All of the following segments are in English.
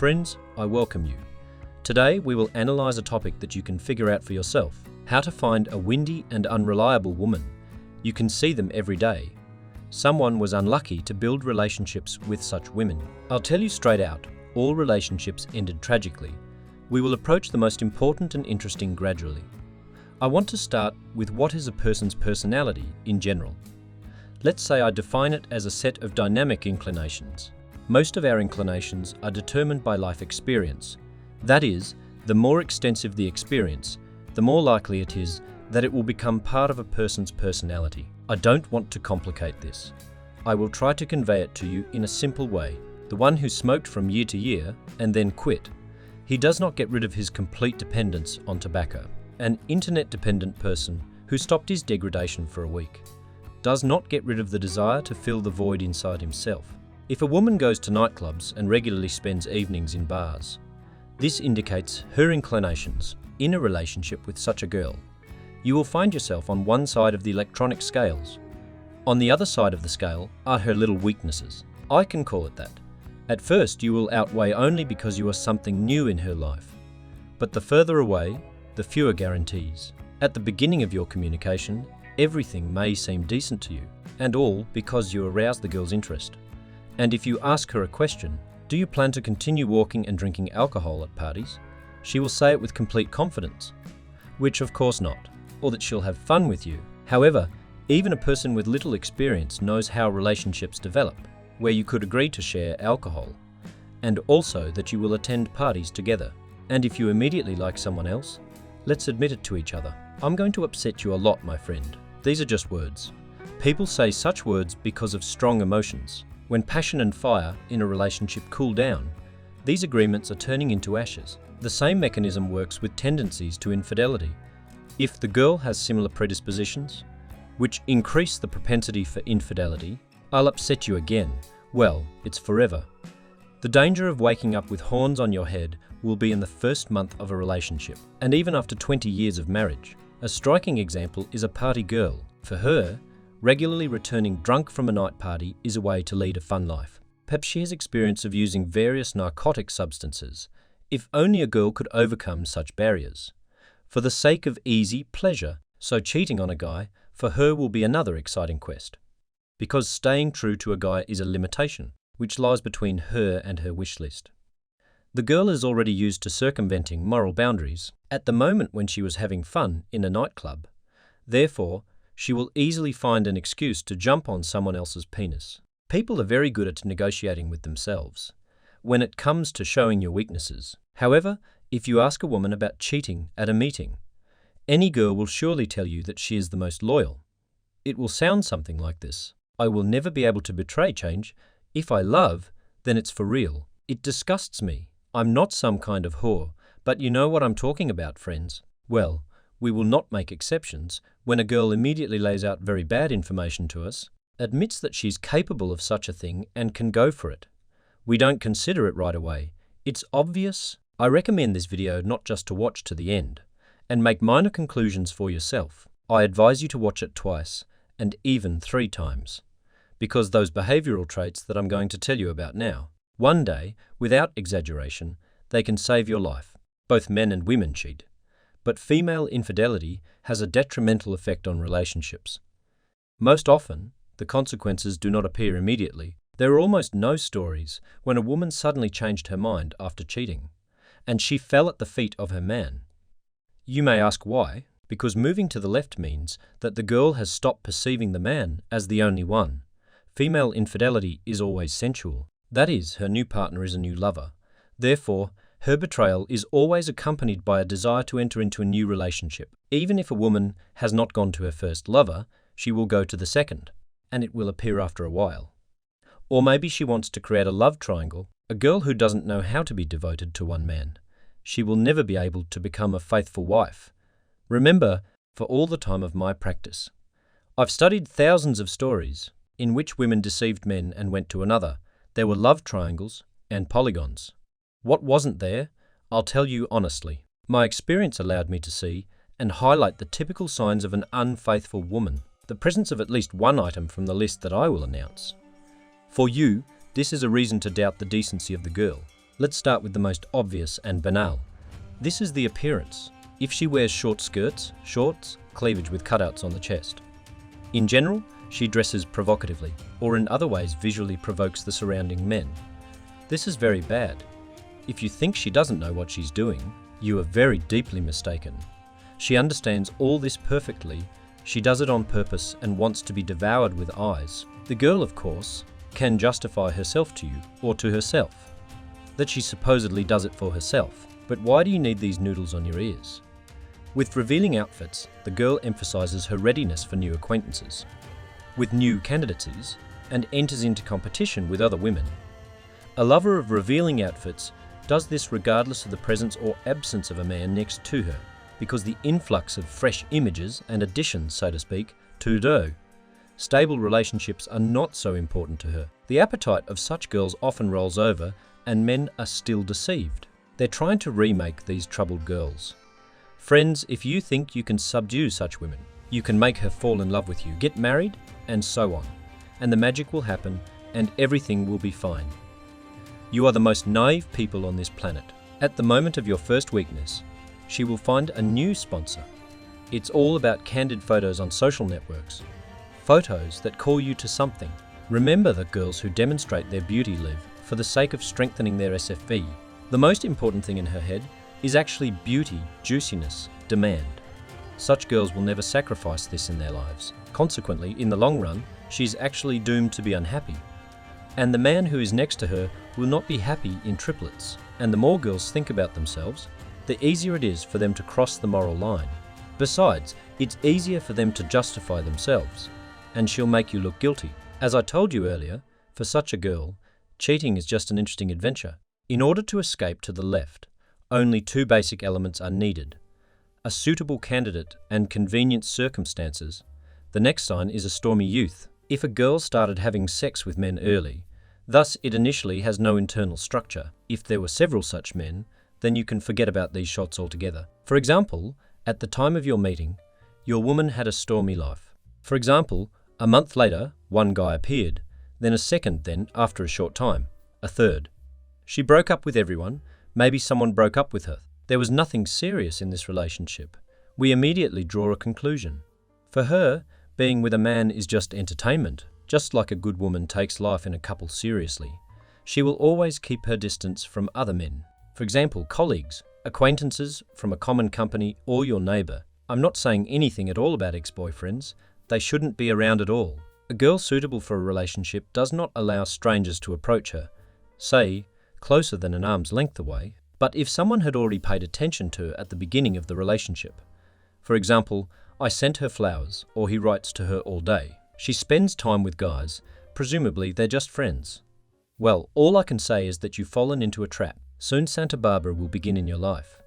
friends, I welcome you. Today we will analyse a topic that you can figure out for yourself: how to find a windy and unreliable woman. You can see them every day. Someone was unlucky to build relationships with such women. I'll tell you straight out, all relationships ended tragically. We will approach the most important and interesting gradually. I want to start with what is a person's personality in general. Let's say I define it as a set of dynamic inclinations. Most of our inclinations are determined by life experience. That is, the more extensive the experience, the more likely it is that it will become part of a person's personality. I don't want to complicate this. I will try to convey it to you in a simple way. The one who smoked from year to year and then quit. He does not get rid of his complete dependence on tobacco. An internet-dependent person who stopped his degradation for a week does not get rid of the desire to fill the void inside himself. If a woman goes to nightclubs and regularly spends evenings in bars, this indicates her inclinations in a relationship with such a girl. You will find yourself on one side of the electronic scales. On the other side of the scale are her little weaknesses. I can call it that. At first you will outweigh only because you are something new in her life. But the further away, the fewer guarantees. At the beginning of your communication, everything may seem decent to you, and all because you arouse the girl's interest. And if you ask her a question, do you plan to continue walking and drinking alcohol at parties? She will say it with complete confidence, which of course not, or that she'll have fun with you. However, even a person with little experience knows how relationships develop, where you could agree to share alcohol, and also that you will attend parties together. And if you immediately like someone else, let's admit it to each other. I'm going to upset you a lot, my friend. These are just words. People say such words because of strong emotions. When passion and fire in a relationship cool down, these agreements are turning into ashes. The same mechanism works with tendencies to infidelity. If the girl has similar predispositions, which increase the propensity for infidelity, I'll upset you again. Well, it's forever. The danger of waking up with horns on your head will be in the first month of a relationship, and even after 20 years of marriage. A striking example is a party girl. For her, regularly returning drunk from a night party is a way to lead a fun life. Perhaps she has experience of using various narcotic substances. If only a girl could overcome such barriers. For the sake of easy pleasure, so cheating on a guy for her will be another exciting quest. Because staying true to a guy is a limitation, which lies between her and her wish list. The girl is already used to circumventing moral boundaries at the moment when she was having fun in a nightclub. Therefore, she will easily find an excuse to jump on someone else's penis. People are very good at negotiating with themselves when it comes to showing your weaknesses. However, if you ask a woman about cheating at a meeting, any girl will surely tell you that she is the most loyal. It will sound something like this: I will never be able to betray change. If I love, then it's for real. It disgusts me. I'm not some kind of whore, but you know what I'm talking about, friends. Well, we will not make exceptions when a girl immediately lays out very bad information to us, admits that she's capable of such a thing and can go for it. We don't consider it right away. It's obvious. I recommend this video not just to watch to the end and make minor conclusions for yourself. I advise you to watch it twice and even 3 times, because those behavioral traits that I'm going to tell you about now, one day, without exaggeration, they can save your life. Both men and women cheat. But female infidelity has a detrimental effect on relationships. Most often, the consequences do not appear immediately. There are almost no stories when a woman suddenly changed her mind after cheating, and she fell at the feet of her man. You may ask why. Because moving to the left means that the girl has stopped perceiving the man as the only one. Female infidelity is always sensual. That is, her new partner is a new lover. Therefore, her betrayal is always accompanied by a desire to enter into a new relationship. Even if a woman has not gone to her first lover, she will go to the second, and it will appear after a while. Or maybe she wants to create a love triangle, a girl who doesn't know how to be devoted to one man. She will never be able to become a faithful wife. Remember, for all the time of my practice, I've studied thousands of stories in which women deceived men and went to another. There were love triangles and polygons. What wasn't there? I'll tell you honestly. My experience allowed me to see and highlight the typical signs of an unfaithful woman, the presence of at least one item from the list that I will announce. For you, this is a reason to doubt the decency of the girl. Let's start with the most obvious and banal. This is the appearance. If she wears short skirts, shorts, cleavage with cutouts on the chest. In general, she dresses provocatively, or in other ways visually provokes the surrounding men. This is very bad. If you think she doesn't know what she's doing, you are very deeply mistaken. She understands all this perfectly. She does it on purpose and wants to be devoured with eyes. The girl, of course, can justify herself to you, or to herself, that she supposedly does it for herself. But why do you need these noodles on your ears? With revealing outfits, the girl emphasizes her readiness for new acquaintances, with new candidacies, and enters into competition with other women. A lover of revealing outfits does this regardless of the presence or absence of a man next to her, because the influx of fresh images and additions, so to speak, to do. Stable relationships are not so important to her. The appetite of such girls often rolls over, and men are still deceived. They're trying to remake these troubled girls. Friends, if you think you can subdue such women, you can make her fall in love with you, get married, and so on. And the magic will happen, and everything will be fine. You are the most naive people on this planet. At the moment of your first weakness, she will find a new sponsor. It's all about candid photos on social networks. Photos that call you to something. Remember that girls who demonstrate their beauty live for the sake of strengthening their SFB. The most important thing in her head is actually beauty, juiciness, demand. Such girls will never sacrifice this in their lives. Consequently, in the long run, she's actually doomed to be unhappy. And the man who is next to her will not be happy in triplets. And the more girls think about themselves, the easier it is for them to cross the moral line. Besides, it's easier for them to justify themselves, and she'll make you look guilty. As I told you earlier, for such a girl, cheating is just an interesting adventure. In order to escape to the left, only two basic elements are needed: a suitable candidate and convenient circumstances. The next sign is a stormy youth. If a girl started having sex with men early, thus it initially has no internal structure. If there were several such men, then you can forget about these shots altogether. For example, at the time of your meeting, your woman had a stormy life. For example, a month later, one guy appeared, then a second, then, after a short time, a third. She broke up with everyone. Maybe someone broke up with her. There was nothing serious in this relationship. We immediately draw a conclusion. For her, being with a man is just entertainment, just like a good woman takes life in a couple seriously. She will always keep her distance from other men. For example, colleagues, acquaintances from a common company, or your neighbour. I'm not saying anything at all about ex-boyfriends. They shouldn't be around at all. A girl suitable for a relationship does not allow strangers to approach her, say, closer than an arm's length away. But if someone had already paid attention to her at the beginning of the relationship, for example, I sent her flowers, or he writes to her all day. She spends time with guys, presumably they're just friends. Well, all I can say is that you've fallen into a trap. Soon Santa Barbara will begin in your life.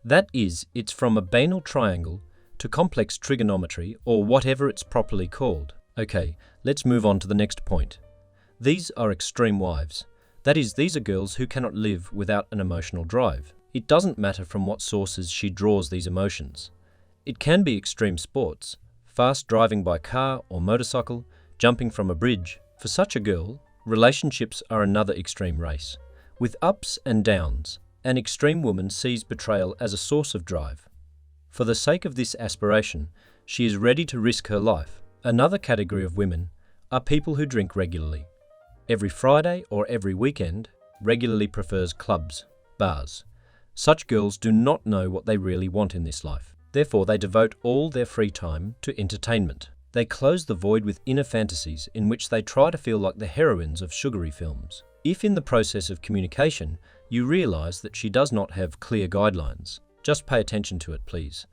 That is, it's from a banal triangle to complex trigonometry, or whatever it's properly called. Okay, let's move on to the next point. These are extreme wives. That is, these are girls who cannot live without an emotional drive. It doesn't matter from what sources she draws these emotions. It can be extreme sports, fast driving by car or motorcycle, jumping from a bridge. For such a girl, relationships are another extreme race. With ups and downs, an extreme woman sees betrayal as a source of drive. For the sake of this aspiration, she is ready to risk her life. Another category of women are people who drink regularly. Every Friday or every weekend, regularly prefers clubs, bars. Such girls do not know what they really want in this life. Therefore, they devote all their free time to entertainment. They close the void with inner fantasies in which they try to feel like the heroines of sugary films. If in the process of communication you realize that she does not have clear guidelines, just pay attention to it, please.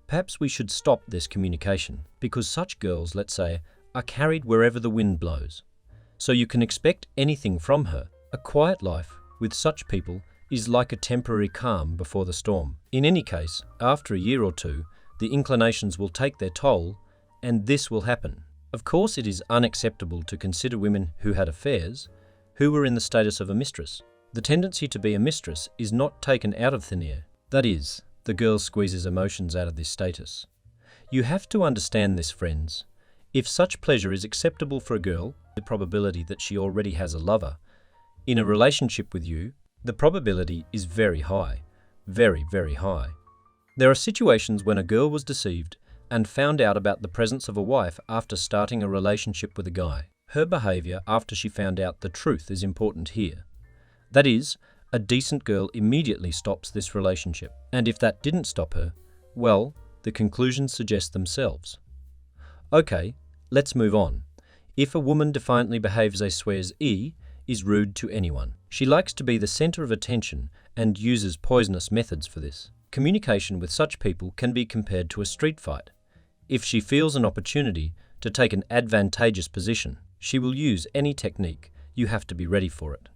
Perhaps we should stop this communication, because such girls, let's say, are carried wherever the wind blows. So you can expect anything from her. A quiet life with such people is like a temporary calm before the storm. In any case, after a year or two, the inclinations will take their toll, and this will happen. Of course, it is unacceptable to consider women who had affairs, who were in the status of a mistress. The tendency to be a mistress is not taken out of thin air. That is, the girl squeezes emotions out of this status. You have to understand this, friends. If such pleasure is acceptable for a girl, the probability that she already has a lover in a relationship with you, The probability is very high, very, very high. There are situations when a girl was deceived and found out about the presence of a wife after starting a relationship with a guy. Her behavior after she found out the truth is important here. That is, a decent girl immediately stops this relationship. And if that didn't stop her, well, the conclusions suggest themselves. Okay, let's move on. If a woman defiantly behaves as swears is rude to anyone. She likes to be the center of attention and uses poisonous methods for this. Communication with such people can be compared to a street fight. If she feels an opportunity to take an advantageous position, she will use any technique. You have to be ready for it.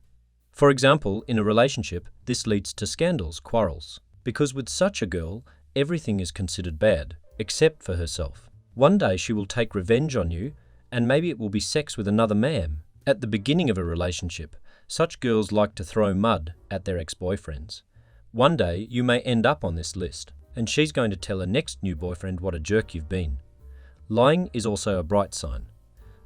For example, in a relationship, this leads to scandals, quarrels, because with such a girl, everything is considered bad, except for herself. One day she will take revenge on you, and maybe it will be sex with another man. At the beginning of a relationship, such girls like to throw mud at their ex-boyfriends. One day you may end up on this list, and she's going to tell her next new boyfriend what a jerk you've been. Lying is also a bright sign.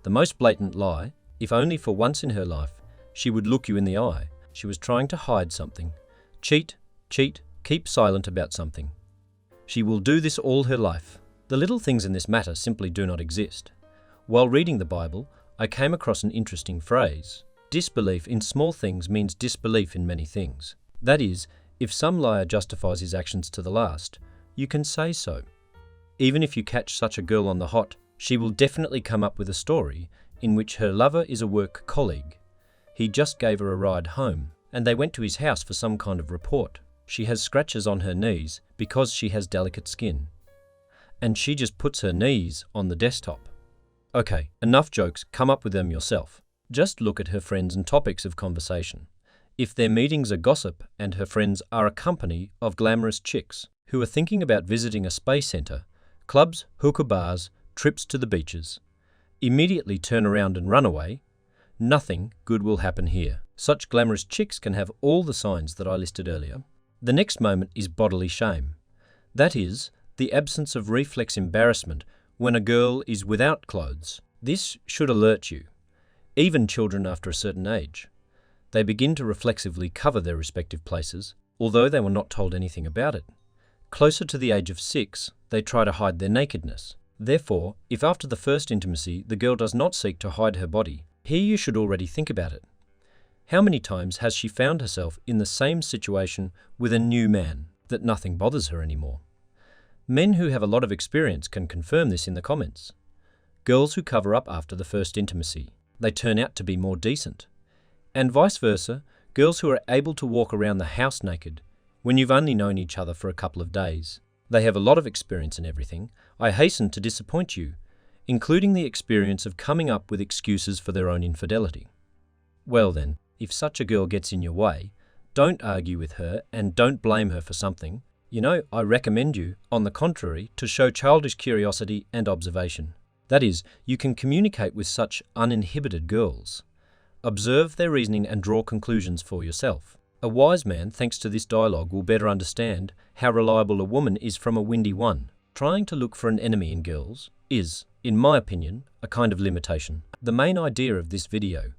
The most blatant lie, if only for once in her life, she would look you in the eye. She was trying to hide something. Cheat, keep silent about something. She will do this all her life. The little things in this matter simply do not exist. While reading the Bible, I came across an interesting phrase. Disbelief in small things means disbelief in many things. That is, if some liar justifies his actions to the last, you can say so. Even if you catch such a girl on the hot, she will definitely come up with a story in which her lover is a work colleague. He just gave her a ride home, and they went to his house for some kind of report. She has scratches on her knees because she has delicate skin. And she just puts her knees on the desktop. Okay, enough jokes, come up with them yourself. Just look at her friends and topics of conversation. If their meetings are gossip and her friends are a company of glamorous chicks who are thinking about visiting a space center, clubs, hookah bars, trips to the beaches, immediately turn around and run away, nothing good will happen here. Such glamorous chicks can have all the signs that I listed earlier. The next moment is bodily shame. That is, the absence of reflex embarrassment when a girl is without clothes. This should alert you. Even children after a certain age. They begin to reflexively cover their respective places, although they were not told anything about it. Closer to the age of 6, they try to hide their nakedness. Therefore, if after the first intimacy the girl does not seek to hide her body, here you should already think about it. How many times has she found herself in the same situation with a new man that nothing bothers her anymore? Men who have a lot of experience can confirm this in the comments. Girls who cover up after the first intimacy, they turn out to be more decent. And vice versa, girls who are able to walk around the house naked when you've only known each other for a couple of days. They have a lot of experience in everything. I hasten to disappoint you, including the experience of coming up with excuses for their own infidelity. Well then, if such a girl gets in your way, don't argue with her and don't blame her for something. I recommend you, on the contrary, to show childish curiosity and observation. That is, you can communicate with such uninhibited girls. Observe their reasoning and draw conclusions for yourself. A wise man, thanks to this dialogue, will better understand how reliable a woman is from a windy one. Trying to look for an enemy in girls is, in my opinion, a kind of limitation. The main idea of this video,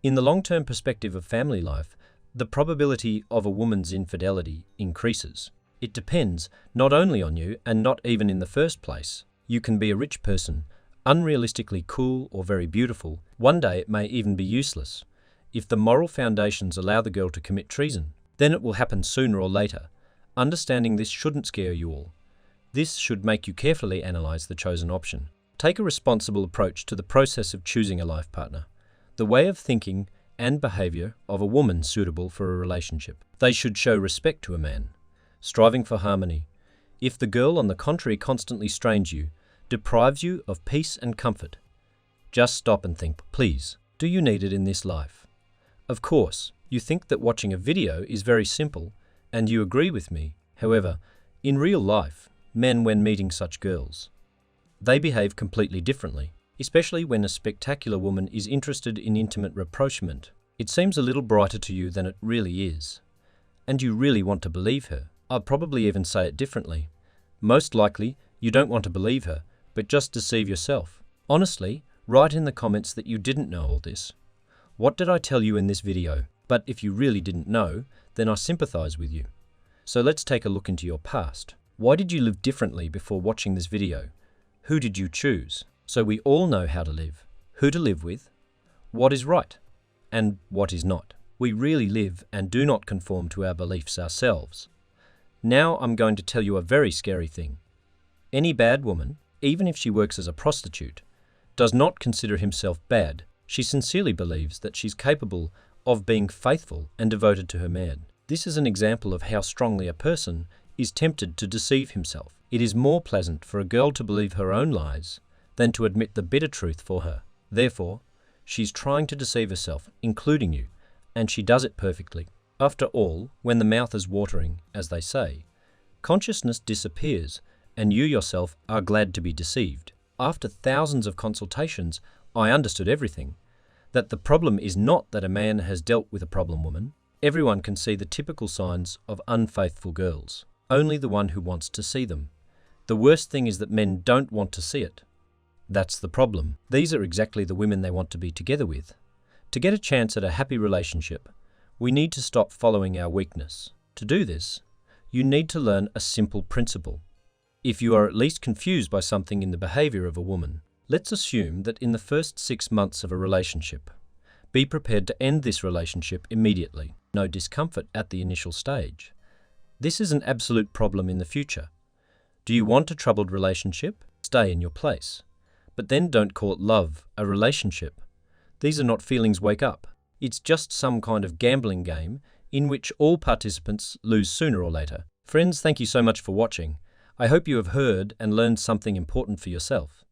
in the long-term perspective of family life, the probability of a woman's infidelity increases. It depends not only on you and not even in the first place. You can be a rich person, unrealistically cool or very beautiful. One day it may even be useless. If the moral foundations allow the girl to commit treason, then it will happen sooner or later. Understanding this shouldn't scare you all. This should make you carefully analyze the chosen option. Take a responsible approach to the process of choosing a life partner, the way of thinking and behavior of a woman suitable for a relationship. They should show respect to a man, striving for harmony. If the girl, on the contrary, constantly strains you, deprives you of peace and comfort, just stop and think, please, do you need it in this life? Of course, you think that watching a video is very simple, and you agree with me. However, in real life, men, when meeting such girls, they behave completely differently, especially when a spectacular woman is interested in intimate rapprochement. It seems a little brighter to you than it really is, and you really want to believe her. I'll probably even say it differently. Most likely, you don't want to believe her, but just deceive yourself. Honestly, write in the comments that you didn't know all this. What did I tell you in this video? But if you really didn't know, then I sympathize with you. So let's take a look into your past. Why did you live differently before watching this video? Who did you choose? So we all know how to live, who to live with, what is right, and what is not. We really live and do not conform to our beliefs ourselves. Now I'm going to tell you a very scary thing. Any bad woman, even if she works as a prostitute, does not consider himself bad. She sincerely believes that she's capable of being faithful and devoted to her man. This is an example of how strongly a person is tempted to deceive himself. It is more pleasant for a girl to believe her own lies than to admit the bitter truth for her. Therefore, she's trying to deceive herself, including you, and she does it perfectly. After all, when the mouth is watering, as they say, consciousness disappears, and you yourself are glad to be deceived. After thousands of consultations, I understood everything. That the problem is not that a man has dealt with a problem woman. Everyone can see the typical signs of unfaithful girls. Only the one who wants to see them. The worst thing is that men don't want to see it. That's the problem. These are exactly the women they want to be together with. To get a chance at a happy relationship, we need to stop following our weakness. To do this, you need to learn a simple principle. If you are at least confused by something in the behavior of a woman, let's assume that in the first 6 months of a relationship, be prepared to end this relationship immediately. No discomfort at the initial stage. This is an absolute problem in the future. Do you want a troubled relationship? Stay in your place. But then don't call it love, a relationship. These are not feelings wake up. It's just some kind of gambling game in which all participants lose sooner or later. Friends, thank you so much for watching. I hope you have heard and learned something important for yourself.